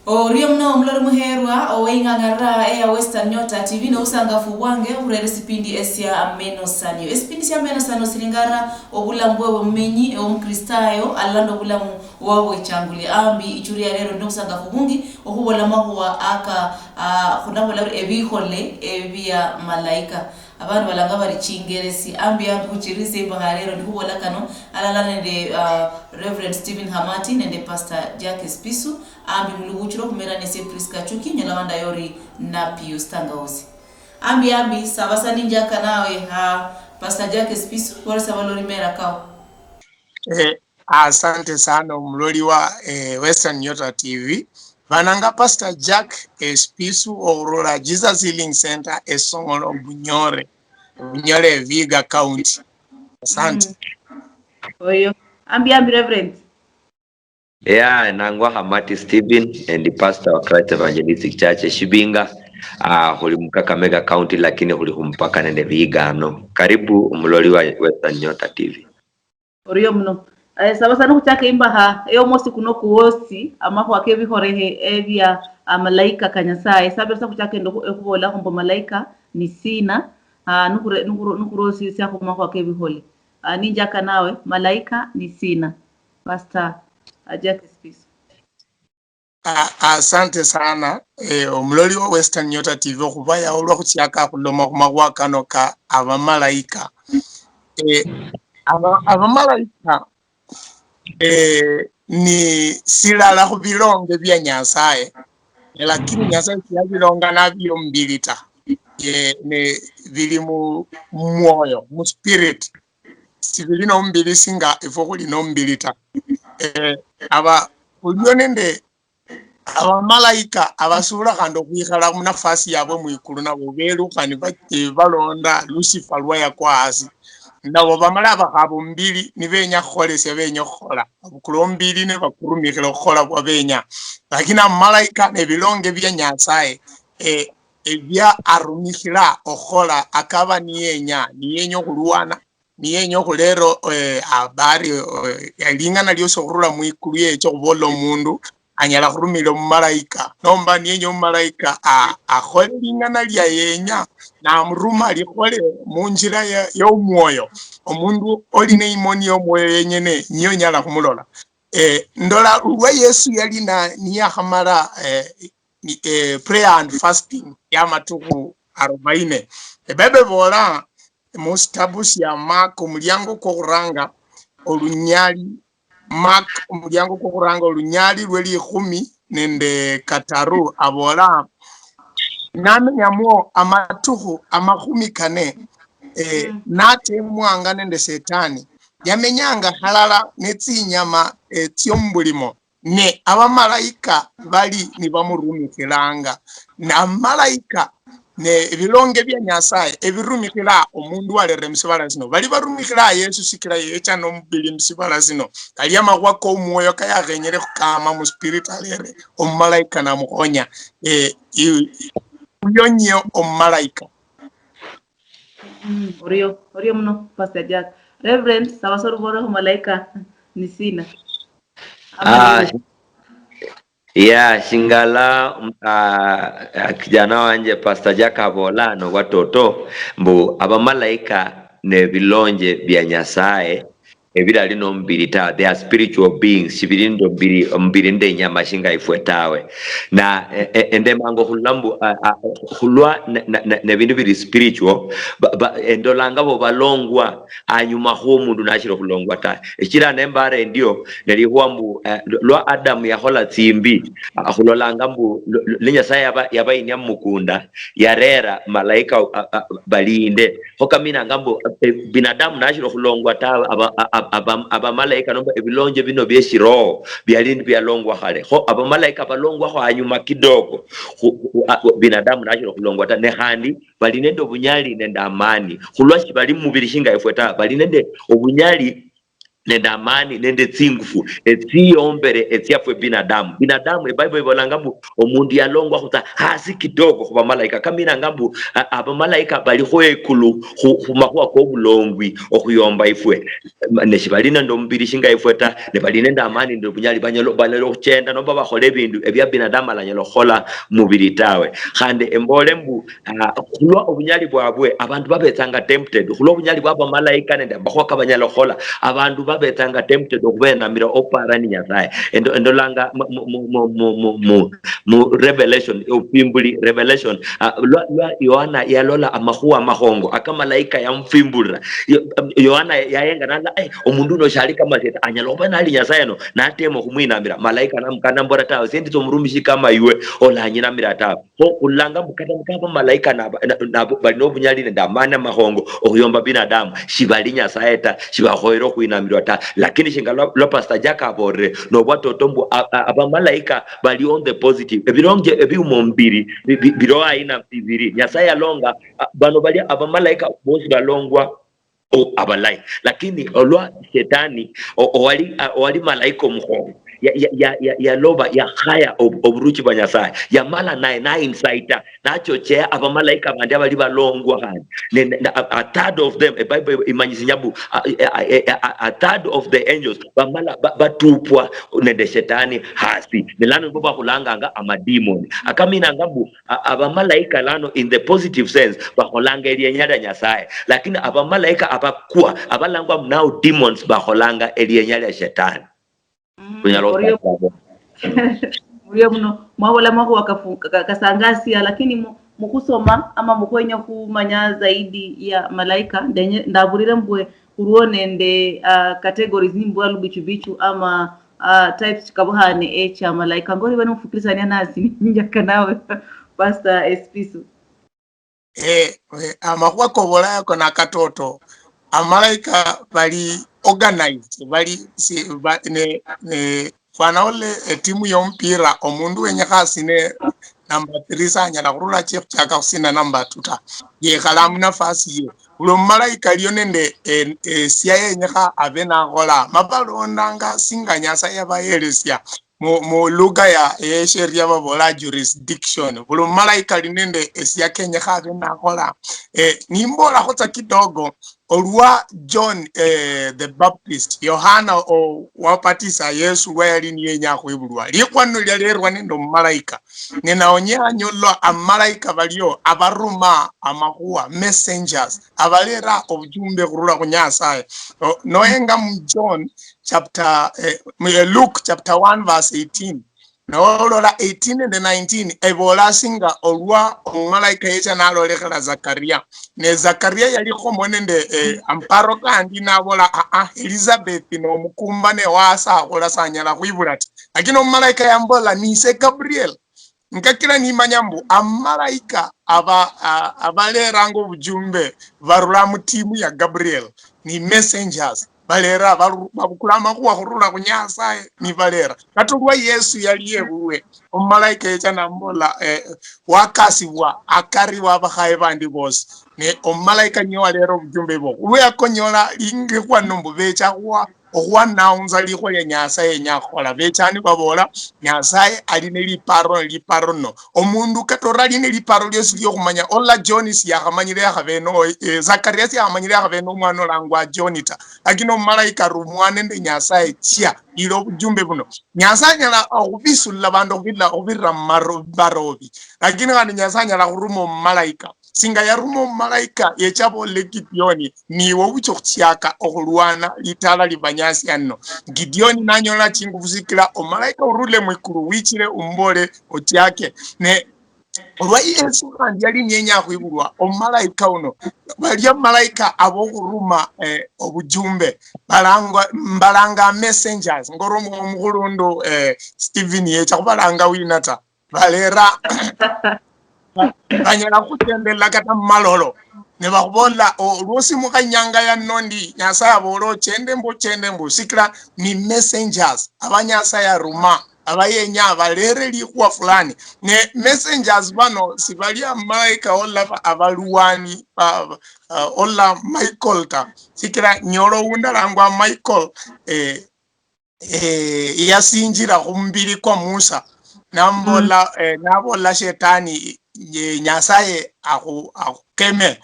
Oriyo mno mlori muherwa owaing'ang'ara ya Western Nyota TV no usangafu wange urere sipindi esya ameno sanyo esipindi sya ameno sanyo silingara obulambwe bumenyi omukristayo alando bulamu wawe changuli ambi ichuria lero ndo usangafu bungi okubola mahuwa aka kunabola ebihole ebya malaika abantu balanga bari chingeresi ambi kuchirisi imbaharero ndikubola kano alala nende Reverend Stephen Hamati nende Pastor Jack Spisu ambi muluguchiro kumera nese Priska Chuki nyalawanda yori na Pius Tangaosi ambi sabasa ninja kanawe Pastor Jack Spisu kwa sabalori mera kao. Asante sana umloli wa Western Nyota TV. Vananga Pastor Jack Spisu Aurora Jesus Healing Center Esongolo Bunyore Viga County. Asante. Oyo. Ambi Reverend. Nangwa Hamati Stephen and the pastor of Christ Evangelistic Church Shibinga huli Kakamega County lakini huli humpaka nende Viga no. Karibu umloli wa Western Nyota TV. Oriyo mno. Sabasa no kuchaka imbaha eyo mosi kuno kuosi amaho akevi horehe evya malaika kanyasaye sabasa kuchaka ndo kubola kumbo malaika ni sina nukurosi sya maho akevi hole ninja kanawe malaika ni sina. Pastor Jack Spisu. Asante sana omuloli wa Western Nyota TV okubaya olwa kuchaka kuloma kumagwakano ka abamalaika abamalaika ni silala kubilonge bya Nyasaye lakini Nyasaye yabilonga nabyo mbilita ne bili mu mwoyo mu spirit sibili no mbili singa ifo kuli no mbilita aba ulyonende abamalaika abasura kando kwikhala mu nafasi yabo mwikulu nabo belukani balonda Lucifer lwaya kwasi nabo bamala bakabo mbili nibenya kholese benya khola abukulo mbili ne bakurumikira khola bwabenya lakini amalaika ne bilonge bya Nyasaye ebya arumikira okhola akaba niyenyo kulwana niyenyo kulero abari yalingana lyoso kurula mwikulu yecho kubola omundu anyala kurumira omumalaika nomba niyenyo omumalaika akhole lingana lya yenya na muruma likhole munjira y'omwoyo omundu oline imoni y'omwoyo yenyene niyo nyala kumulola ndola lwa Yesu yalina niyakhamala prayer and fasting yamatuku 40 ebebe bola mustabusi ya Mark omulyango kokuranga olunyali Mark omulyango kokuranga olunyali lweli 10 nende kataru abola namenyamo amatuhu 40 nate mwanga nende setani yamenyanga halala netsinyama tyombulimo ne abamalaika bali ni bamurumikiranga na malaika ne bilonge bya Nyasaye ebirumikira omundu alere msibala zino bali barumikira Yesu sikira yecha no mbili msibala zino kali amagwa ko mwoyo kayagenyere kama mu spirit alere omalaika na mukonya uyonye omalaika. Oriyo mno Pastor Jack. Reverend sabasoro bora malaika ni sina. Shingala kijana wanje Pastor Jack abola no watoto mbu abamalaika ne bilonje bya Nyasaye ebirali no mbirita, they are spiritual beings shibirindo mbirinde nyama shinga ifwetawe na ende mango hulambu hulwa ne bindu biri spiritual endolanga bo balongwa anyuma ho mundu nashiro kulongwa ta ekira nembare ndio nelihuwa mbu lwa Adam yahola tsimbi hulolanga mbu Nyasaye yaba inya mukunda yarera malaika balinde hokamina ngambo binadamu nashiro kulongwa ta abamalaika nomba ebilonje bino byeshiro byalindi byalongwa hale ho abamalaika balongwa ho anyuma kidogo binadamu nashiro kulongwa ta nehandi balinende obunyali nende amani hulwashi bali mubiri shinga ifweta balinende obunyali nende amani nende tsingufu etsiyombere etsiafwe binadamu ebible ibolanga mbu omundu yalongwa khuta hasi kidogo khuba malaika kamina mbu abamalaika balikho ekulu khumakhuwa k'obulongwi okhuyomba ifwe neshibali nende omubiri shinga ifwe ta nebali nende amani nende obunyali banyala okhuchenda nomba bakhola ebindu ebya binadamu alanyala okhola mubiri tawe khande embole mbu khulwa obunyali bwabwe abantu babetsanga tempted khulwa obunyali bwaba malaika nende bakhuwa kabanyala okhola abantu babetsanga tempted okubenamira oparani nyasaye endolanga mu revelation upimbuli revelation lwa Yohana yalola amakhuwa amahongo akamalaika yamfimbulira Yohana yayenga nanga omundu no shali kama seta anyala oba nali nyasaye no natema kumwinamira malaika namkana mbora tawe sendito murumishi kama iwe olanyinamira tawe ho kulanga mukata mukaba malaika nabo bali no bunyali nenda amana mahongo okuyomba binadamu shibali nyasaye ta shibakhoyero kuinamirwa ta lakini shinga lo pastor Jacob ore no bwatoto mbu abamalaika bali on the positive ebironje ebiumombiri biro aina bibiri nyasaye alonga bano bali abamalaika bosi balongwa abalai lakini olwa shetani wali malaika omuhongo ya loba ya haya oburuchi banyasaye ya mala na insider nachochea abamalaika bandi abali balongwa hani a third of them a bible imanyisinyabu a third of the angels bamala batupwa nende shetani hasi nelano boba kulanganga amademon akamina ngambu abamalaika lano in the positive sense baholanga eliyenyada nyasaye lakini abamalaika abakwa abalangwa now demons baholanga eliyenyada shetani Uriyo muno mwabola mako wakasangasia lakini mukusoma ama mukwenya kumanya zaidi ya malaika ndabulira mbwe uruonende categories nimbwa lubichu ama types kabuhane echa malaika ngori bano mfukirizania nasi njaka nawe Pastor Espiso amakuwa kobola yako na katoto amalaika bali organized bali ne fanaole timu yompira omundu wenyakasi ne number 3 sanyala kurula chief chaka kusina number 2 ye kalamu nafasi ye ulo malaika liyo nende siya nyaka abena gola mabalondanga singanyasa yabayelesia mu lugha ya sheria babola jurisdiction ulo malaika linende siya Kenya abena gola nimbola khotsa kidogo olwa John the Baptist Yohana wapatisa Yesu wali niye kwibulwa likwano lyalirwa nendo malaika ninaonya nyolo amalaika balio abaruma amakuwa messengers abalera obujumbe kurula kunyasaye noenga mu John chapter Luke chapter 1 verse 18 nolola 18 and 19 ebola singa olwa omalaika yecha nalolekala Zakaria ne Zakaria yaliko monende amparo kandi nabola Elizabeth no mukumba ne wasa akola sanyala kwibulati lakini omalaika yambola nise Gabriel nkakira ni manyambu amalaika abalera ngo bujumbe varula mutimu ya Gabriel ni messengers balera babukulama kuwa kurula kunyasaye ni balera katulwa Yesu yaliyebuwe omalaika yecha nambola wakasibwa akariwa bakhaye bandi bose ne omalaika nyo alero bujumbe bo uwe akonyola linge kwa nombo becha kwa naunza liko ya nyasaye nyakola bechani babola nyasaye aline liparo no omundu katora line liparo lyosi lyo kumanya ola Jonis yakamanyire yakabeno Zakaria yakamanyire yakabeno mwana langwa Jonita akino malaika rumwane nde nyasaye chia ilo bujumbe buno nyasaye nyala okubisula bandu obirra barobi lakini kandi nyasaye nyala kurumo malaika singa ya rumo malaika yechabo lekidioni ni wobucho chiaka okulwana litala libanyasi anno Gideoni nanyola chinguvuzikira omalaika urule mwikuru wichire umbole otiake ne olwa Yesu kandi yali nyenya kwibulwa omalaika uno bali malaika abokuruma obujumbe mbalanga messengers ngoromo omukulundo Stephen yecha kubalanga winata balera banyala kutendela kata malolo ne bakubola olusi mukanyanga ya nondi nyasa abolo chendembo sikira ni messengers abanyasa ya ruma abayenya abalere likuwa fulani ne messengers bano sibalia malaika ola abaluwani ola Michael ta sikira nyolo unda langwa Michael yasinjira kumbiri kwa Musa nambola nabola shetani nyasaye akukeme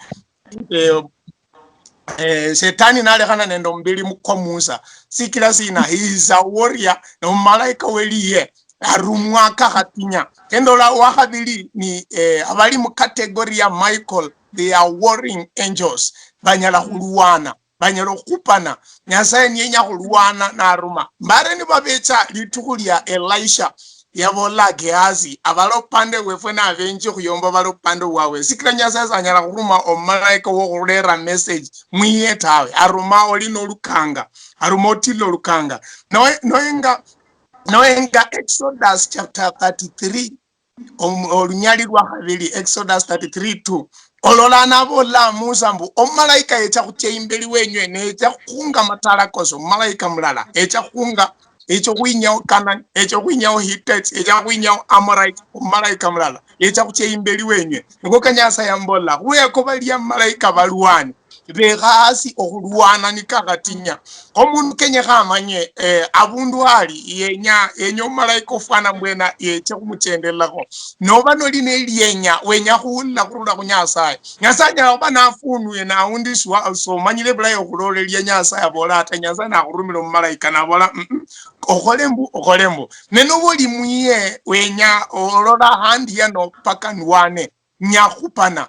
shetani nalekana nendo mbili kwa Musa sikila sina he is a warrior no malaika weliye arumwaka katinya kendo la wakabili ni abali mu category ya Michael, they are warring angels banyala kuluwana banyala kupana nyasaye nyenya kuluwana na aruma mbare ni babecha litukulia Elisha yabola Gehazi abalo pande wefwe na abenje kuyomba balo pande wawe sikira nyasaye sanyala kuruma omalaika wo kulera message mwiyetawe aruma olino lukanga arumotilo lukanga noenga Exodus chapter 33 olunyali lwa habili Exodus 33:2 olola nabola Musa mbu omalaika echa kucheimbeli wenywe necha kunga matala koso malaika mulala echa kunga echo kwinyao Canaan echo kwinyao Hittites echo kwinyao Amorite malaika mulala echa kucheimbeli wenywe ngo kanyasa yambola kuye ko bali malaika baluwani begasi okuluwana nikakatinya omuntu kenye kamanye abundu ali yenya malaika ofana mbwena yeche kumuchendelako noba noline lyenya wenya kuwulila kurula kunyasaye nyasaye obana afunu yena awundiswa so manyile bula yokulole lya nyasaye abola ata nyasaye na kurumira malaika nabola okolembu neno boli muye wenya olola handi yano paka nwane nyakupana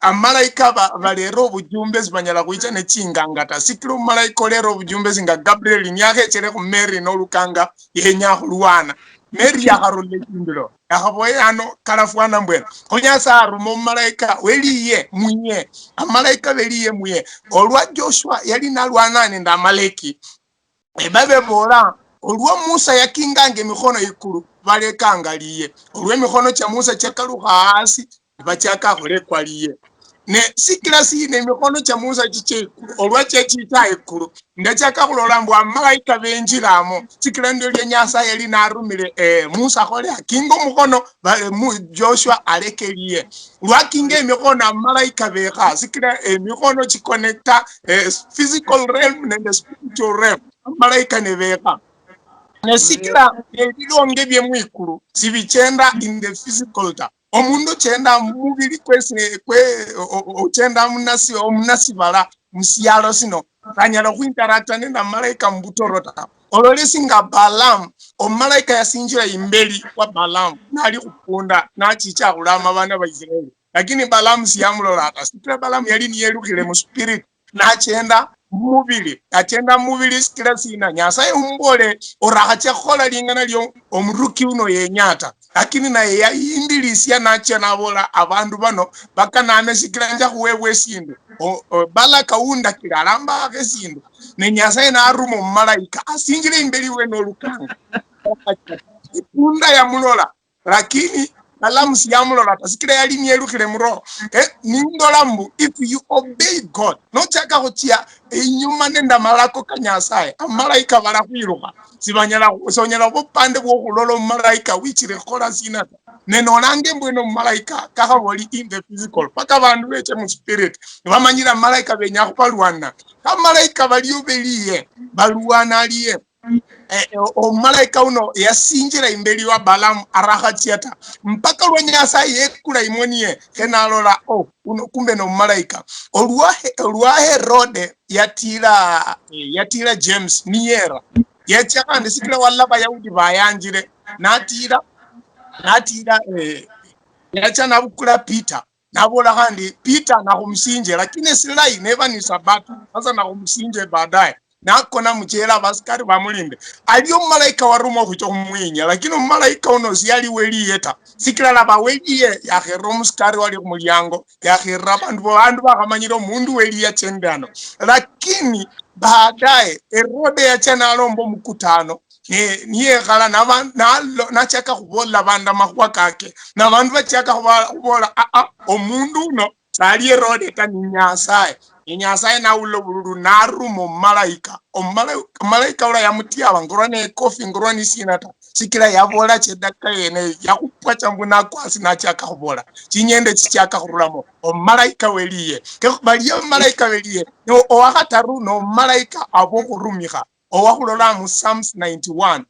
amalaika balero obujumbe zibanyala kuicha ne chingangata sikiro malaika lero obujumbe zinga Gabriel nyake chere ku Mary no lukanga yenya kulwana Mary yakarole kindiro yakaboye ano kalafwana mbwena konyasa arumo malaika weliye munye amalaika weliye muye olwa Joshua yali nalwana nda Amaleki ebabe bola olwa Musa yakingange mikono ikulu balekangaliye olwa mikono cha Musa chakaluka hasi bachaka kole kwaliye ne sikila sine mikono cha Musa chiche olwa chechita ekulu ndachaka kulola mbwa malaika benjiramo sikila ndio lya nyasaye ali narumire Musa kole akingo mukono Joshua alekeliye lwakinge mikono malaika beka sikila mikono chiconnecta physical realm and spiritual realm malaika ne beka nesikira ebilonge bye mwikulu sibichenda in the physical ta omundu chenda mubili kwese ochenda omunasi bala musiyalo sino kanyala kuinteracta nenda malaika mbutorota ololesinga Balaam omalaika yasinjira imbeli kwa Balaam nali kupunda nachicha kulama bana ba Israeli lakini Balaam siyamulola ata sikira Balaam yali niyelukile mu spirit nachenda mubili achenda mubili sikira sina nyasaye umbole orakache khola lingana lyo omruki uno yenyata lakini na ya indilisia nacha nabola abandu bano bakaname sikira nja kuwewe sindu bala kaunda kiralamba akesindu ne nyasaye na arumo malaika asinjire imbeli we no lukanga ipunda ya mulola lakini Balaam siyamulola tasikira yali nyelukile muro nindolambu if you obey God no chaka kuchia inyuma nenda malako kanyasaye amalaika bala kwiruka sibanyala sonyala bopande bwo kulolo malaika wichire kola sinata neno nange mbweno malaika kakaboli in the physical paka bandu beche mu spirit bamanyira malaika benya kupalwana kamalaika baliobeliye baluwana aliye omalaika uno yasinjira imbeli wa Balaam arakachiata mpaka lwenyasaye yekula imoniye kenalola uno kumbe no malaika olwa Herode yatira James niyera yachaka ndisikira walla bayahudi bayanjire natira yacha nabukula Peter nabola kandi Peter na kumsinje lakini silai neva ni sabato sasa na kumsinje baadaye nakona mchela baskari bamulinde aliyo malaika waruma kucho kumwinya lakini malaika uno siyali weli yeta sikira laba weli ya hero muskari wali kumulyango ya hera bandu bakamanyiro mundu weli ya chendano lakini baadaye Herode yacha nalombo mkutano niye kala na chaka kubola banda makuwa kake na bandu bachaka kubola omundu no sali Herode kaninyasaye inyasaye na ulo bululu narumo malaika malaika ula yamutia ngorane kofi ngorani sinata sikira yabola chedaka yene yakupwa chambuna kwasi na chakabola chinyende chichakakuramo omalaika weliye ke baliyo malaika weliye no owakataru no malaika abokurumika owakulola mu Psalms 91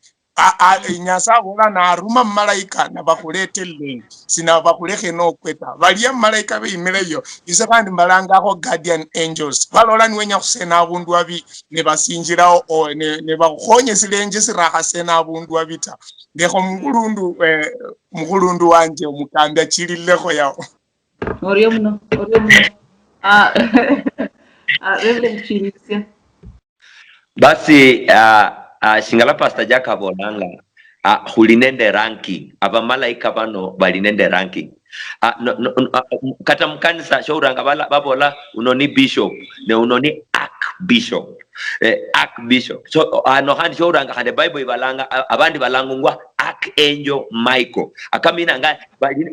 nyasa bola na aruma malaika na bakulete leng sina bakuleke no kweta baliyo malaika beimeleyo isakandi malanga ko guardian angels balola niwenya kusena abundu abi ne basinjirawo ne bakhonye silenje siraka sena abundu abita ndeko mugulundu wanje omukambya chilileko yawo Oriyo muno Reverend Chirisia. Basi shingala Pastor Jack Abolanga hulinende ranking abamalaika bano balinende ranking kata mkanisa shauranga babola unoni bishop ne unoni archbishop archbishop so handi shauranga hande Bible ibalanga abandi balangungwa archangel Michael akamina nga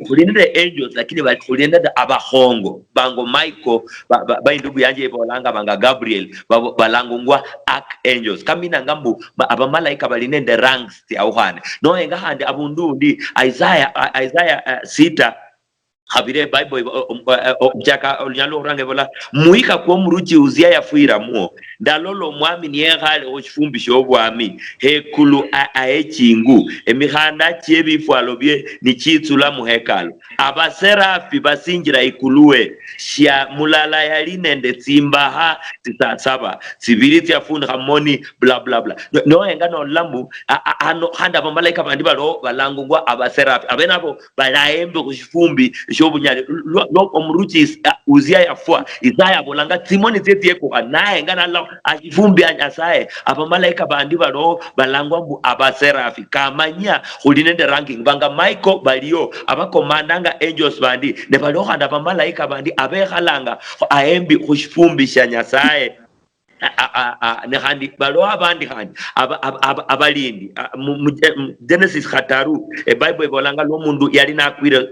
hulinende angels lakini hulinende abahongo bango Michael baindugu yanje ibolanga banga Gabriel balangungwa archangels kamina ngambu abamalaika balinende ranks ya uhane no enga hande abundundi Isaiah 6 habire Bible mjaka onyalo range bola muika kwa muruji uzia ya fuira muo ndalolo mwami niye hale oshifumbisho obwami hekulu aechingu emihanda chiebifu alobye ni chitsula muhekalo abaserafi basingira ikuluwe shia mulala yalinende tsimbaha tisasaba sibiri tyafunda hamoni bla bla bla no enga no lambu ano handa bamalaika bandi balo balangungwa abaserafi abenabo balaembe kushifumbi shobunyale lo omruchi uzia yafua Isaiah bolanga Simoni tete yeko naye ngana la ashifumbi anyasaye abamalaika bandi balo balangwa mbu abaserafi kamanya hulinende ranking banga Michael baliyo abakomandanga angels bandi ne balo handa abamalaika bandi abehalanga aembi kushifumbi shanyasaye ne handi balo abandi handi abalindi Genesis khataru Bible ibolanga lo mundu yali nakwire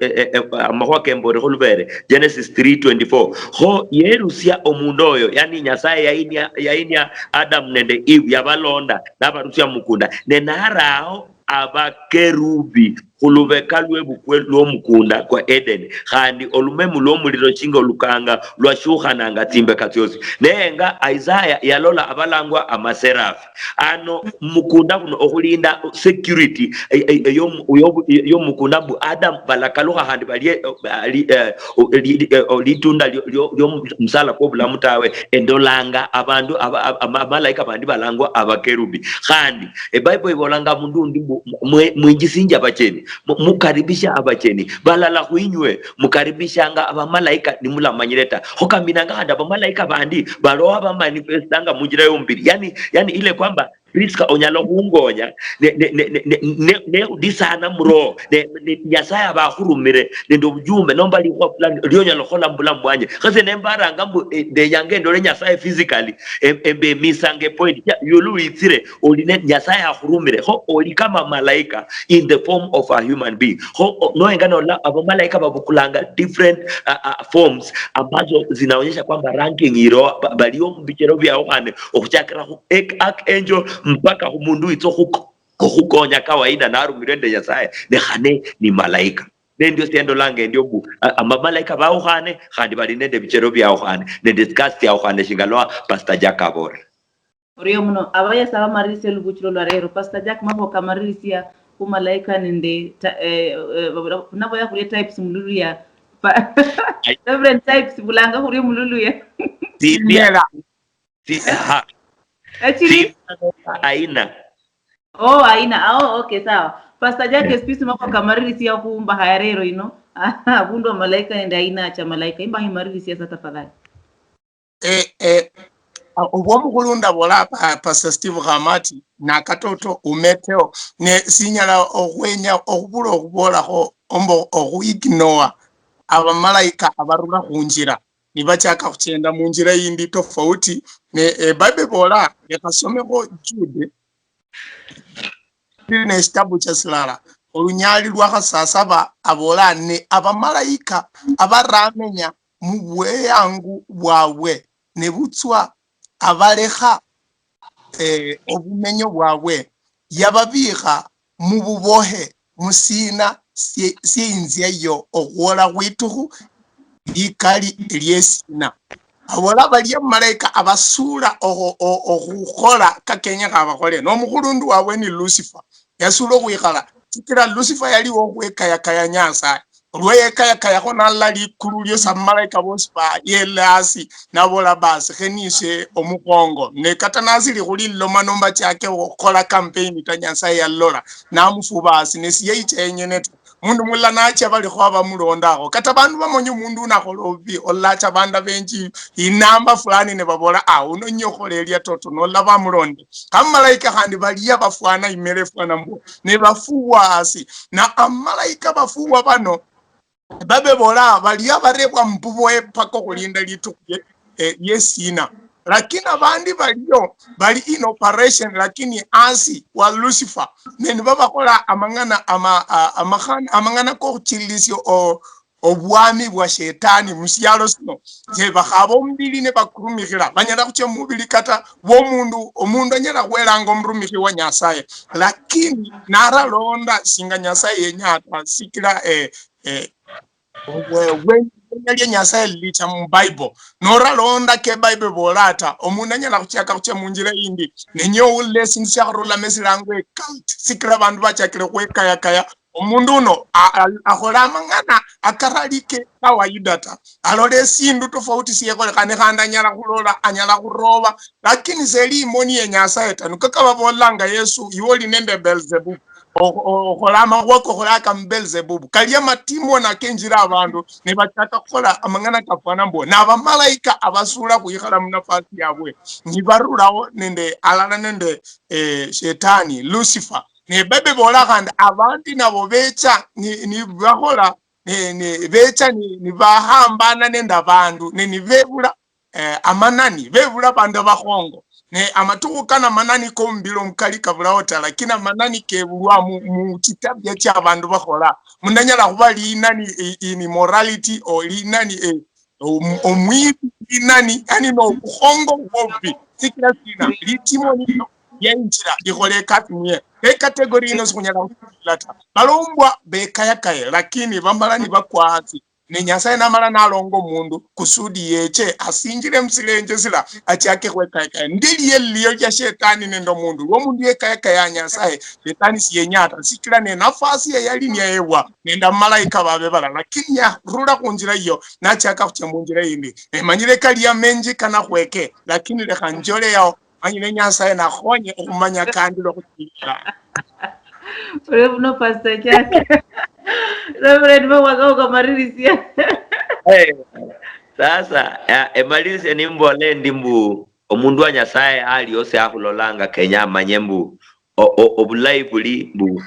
amahwake mbore holubere Genesis 3:24 ho yerusia omundoyo yani nyasaye yainia Adam nende Eve yabalonda nabarusia mukunda ne narao abakerubi kulubeka lwebukwe lwomukunda kwa Eden khandi olumemu lwomuliro chinga olukanga lwashuhananga timbe katyosi nenga Isaiah yalola abalangwa amaserafi ano mukunda kuno okulinda security yo mukunda bu Adam balakaluha handi baliye litunda lyo msala ko bulamutawe endolanga abandu amalaika bandi balangwa abakerubi khandi Bible ibolanga mundu ndi mwinjisinja abacheni mukaribisha abacheni balala kuinywe mukaribishanga abamalaika ni mulamanyireta hokaminanga handa abamalaika bandi balowa bamanifestanga munjira yombiri yani ile kwamba riska onyalo kungonya ne disana mro ne nyasaya bahurumire ndo bujumbe nomba liwa plan lyonyalo khola mbula mwanye kase nembara ngambu de yange ndo nyasaya physically embe misange point yulu itsire oline nyasaya ahurumire ho oli kama malaika in the form of a human being ho no engano la abamalaika babukulanga different forms ambazo zinaonyesha kwamba ranking iro balio mbichero bya ohane okuchakira archangel mpaka humundu ito hukonya kawaida na arumirende nyasaye ne khane ni malaika ndio sendo lange ndio bu amamalaika bao khane khandi balinende bichero bya khane ne discuss ya khane shingalwa Pastor Jack Abora Oriyo muno abaya saba marisi lubuchiro lwarero Pastor Jack mabo kamarisi ya umalaika nende nabo ya kule types mululu ya different types bulanga kuri mululu ya aina okay sawa Pastor Jack espisi mako kamarisi ya kuumba hayarero ino bundu wa malaika nende aina cha malaika imba himarisi ya sata fadhali obwomukulunda bola Pastor Steve Hamati na katoto umeteo ne sinyala okwenya okubula okubolako ombo okuignore abamalaika abarula kunjira nibachaka kuchenda munjira yindi tofauti ne Bible bola yakasomeko Jude ne kitabu cha Silala olunyali lwakasasaba abola ne abamalaika abaramenya mubwe yangu bwawe ne butswa abaleha obumenyo bwawe yababiha mububohe musina siyinzia yo okuwola kwituhu likali lyesina abola baliya malaika abasula okukola kakenya kabakole n'omukulundu wabwe ni Lucifer yasula okwikhala tikira Lucifer yaliwo okwekayakaya Nyasaye olweyekayakaya ko nalla likulu lyosa malaika bosi ba yelasi nabola basi khenise omukongo ne katanasi likuli loma nomba chake okukola campaign ta Nyasaye yallola namufubasi nesiyeyichenyeneta mundu mulla nacha bali khwaba mulondako kata bandu bamonye mundu unakholobi olacha banda benji inamba fulani ne babola uno nyokholelia toto nolaba mulonde kamalaika khandi baliya bafwana imere fwana mbo ne bafuwa asi na amalaika bafuwa bano babe bola baliya barebwa mpuboe pako kulinda litukuye yesina lakini abandi baliyo bali in operation lakini asi wa Lucifer nene babakola amangana ko chilisyo obwami bwa shetani musyalo sino je bakhabo mbili ne bakurumikira banyala kuche mubili kata omundu anyala kwelanga omurumiki wa Nyasaye lakini naralonda singa Nyasaye yenyata sikira when Nyasaye licha mu Bible noralonda ke Bible bolata omundu anyala kuchaka kuche munjira indi nenyo lesson shakhrola mesilangwe cult sikira bandu bachakire kwekayakaya omundu uno akhola amangana akaralike kawaidata alole sindu tofauti siyekole kane khanda anyala khuroba lakini seli imoni ye Nyasaye tanu kakababolanga Yesu iwoli nende Beelzebub okhola wako kholaka Beelzebub kaliya matimo nakenjira abantu ne bataka kukhola amangana kafana mbo n'abamalaika abasula kuyikhala munafasi yabwe nibarulawo nende alala nende shetani Lucifer ne bebe bola kandi abantu nabo becha ni bahola ne becha ni bahambana nenda bandu ne bebula amanani bebula bandu bakhongo ne amatukana manani ko mbilo mukali kabula ota lakini manani kebulwa mu kitabya kya bandu bakhola munanyala kubali nani in morality or nani omwiti nani ani no khongo wobi sikira sina litimo ni yenjira ikhole katimye category ino sikunyala kulata balombwa bekayakaye lakini bambalani bakwazi ne Nyasaye namala nalongo mundu kusudi yeche asinjire msilenje sila achake kwekayakaye ndili yeliyo ya shetani nendo mundu wo mundu yekayakaya Nyasaye shetani siyenyata sikira ne nafasi ya yali ewa nenda malaika babe bala lakini ya rula kunjira iyo nachaka kuchemunjira indi emanyire kali ya menji kana kweke lakini leka njole yao anyine Nyasaye na khonye okumanya kandi lokutira no Pastor Jack Reverend Mwaka Marilisia sasa emalise nimbole ndimbu omundu wa Nyasaye ali ose akulolanga Kenya amanye mbu obulayi buli mbu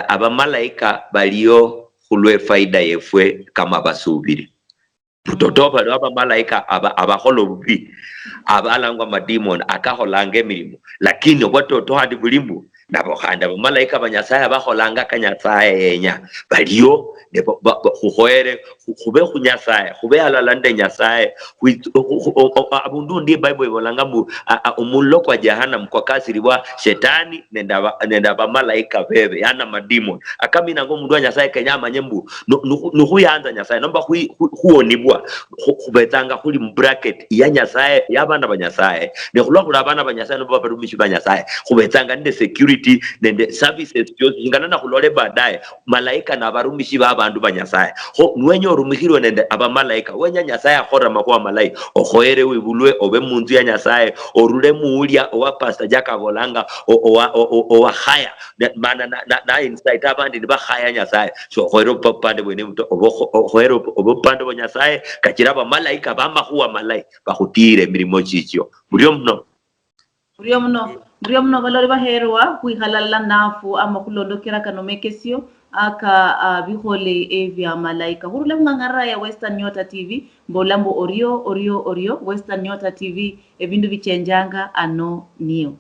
abamalaika baliyo khulwe faida yefwe kama basubiri Tutotopa lwaba malaika abakhola obubi abalangwa mademon akakholanga emirimu lakini watoto hadi bulimbu nabo khanda bamalaika banyasaye abakholanga kanyasaye yenya baliyo ne khuhoere khube khunyasaye khube alalande nyasaye abundu ndi Bible ibolanga mbu omullo kwa jahannam kwa kasiribwa shetani nenda bamalaika bebe yana mademon akamina ngo mundu wa Nyasaye Kenya amanye mbu nuhuyanza Nyasaye nomba huonibwa khubetanga khuli mu bracket ya Nyasaye yabana banyasaye ne khulwa abana banyasaye nomba barumishi banyasaye khubetanga nde security nende services ingana na khulole baadaye malaika na barumishi ba bandu banyasaye nwenye orumikirwe nende abamalaika wenya Nyasaye akhora makwa malaika okhoere wibulwe obe munzu ya Nyasaye orule muulya owa Pastor Jack Abolanga owa haya mana na insight abandi ni bahaya Nyasaye so khoero papande bwene muto khoero obopande bo Nyasaye kachira abamalaika bamahuwa malaika bahutire mirimo chicho mulyo mno balori baherwa kwihalala nafu ama kulondokera kanomekesio aka bihole evya malaika hurule mngangara ya Western Nyota TV mbolambo orio Western Nyota TV ebindu bichenjanga ano niyo